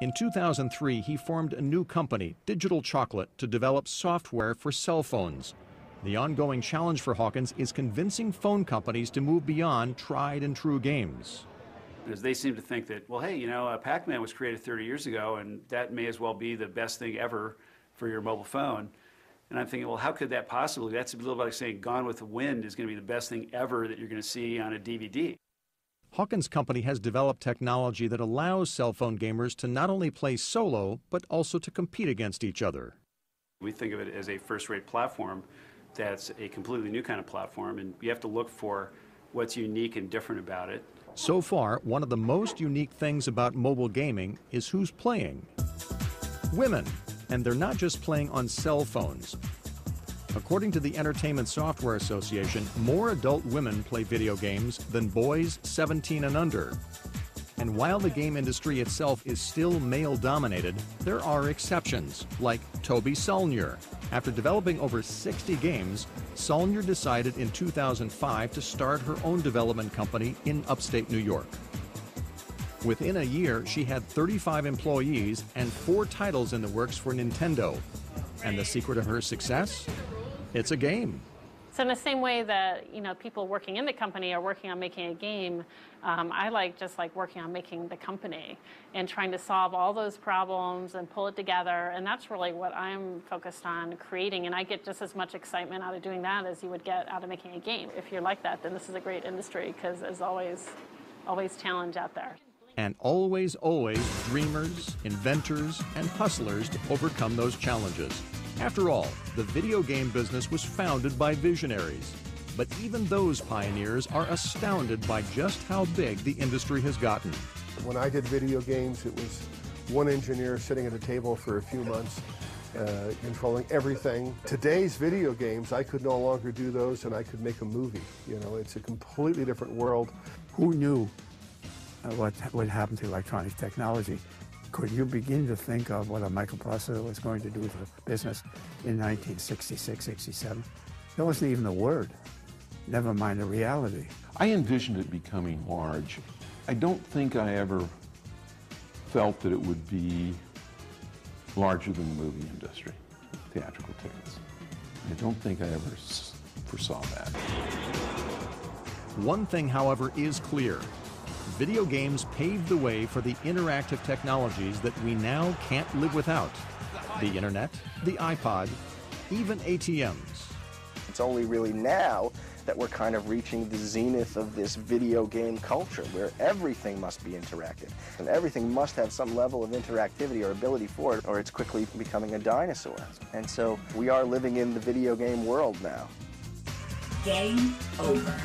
In 2003, he formed a new company, Digital Chocolate, to develop software for cell phones. The ongoing challenge for Hawkins is convincing phone companies to move beyond tried and true games. Because they seem to think that, well, hey, you know, Pac-Man was created 30 years ago, and that may as well be the best thing ever for your mobile phone. And I'm thinking, well, how could that possibly? That's a little like saying Gone with the Wind is going to be the best thing ever that you're going to see on a DVD. Hawkins' company has developed technology that allows cell phone gamers to not only play solo, but also to compete against each other. We think of it as a first-rate platform that's a completely new kind of platform, and you have to look for what's unique and different about it. So far, one of the most unique things about mobile gaming is who's playing. Women, and they're not just playing on cell phones. According to the Entertainment Software Association, more adult women play video games than boys 17 and under. And while the game industry itself is still male-dominated, there are exceptions, like Toby Solnier. After developing over 60 games, Solnier decided in 2005 to start her own development company in upstate New York. Within a year, she had 35 employees and 4 titles in the works for Nintendo. And the secret of her success? It's a game. So in the same way that, you know, people working in the company are working on making a game, I like working on making the company and trying to solve all those problems and pull it together. And that's really what I'm focused on creating. And I get just as much excitement out of doing that as you would get out of making a game. If you're like that, then this is a great industry because there's always challenge out there. And always, always dreamers, inventors, and hustlers to overcome those challenges. After all, the video game business was founded by visionaries. But even those pioneers are astounded by just how big the industry has gotten. When I did video games, it was one engineer sitting at a table for a few months, controlling everything. Today's video games, I could no longer do those and I could make a movie. You know, it's a completely different world. Who knew what would happen to electronic technology? Could you begin to think of what a microprocessor was going to do for business in 1966, 67? There wasn't even a word, never mind a reality. I envisioned it becoming large. I don't think I ever felt that it would be larger than the movie industry, theatrical tickets. I don't think I ever foresaw that. One thing, however, is clear. Video games paved the way for the interactive technologies that we now can't live without. The internet, the iPod, even ATMs. It's only really now that we're kind of reaching the zenith of this video game culture where everything must be interactive and everything must have some level of interactivity or ability for it, or it's quickly becoming a dinosaur. And so we are living in the video game world now. Game over.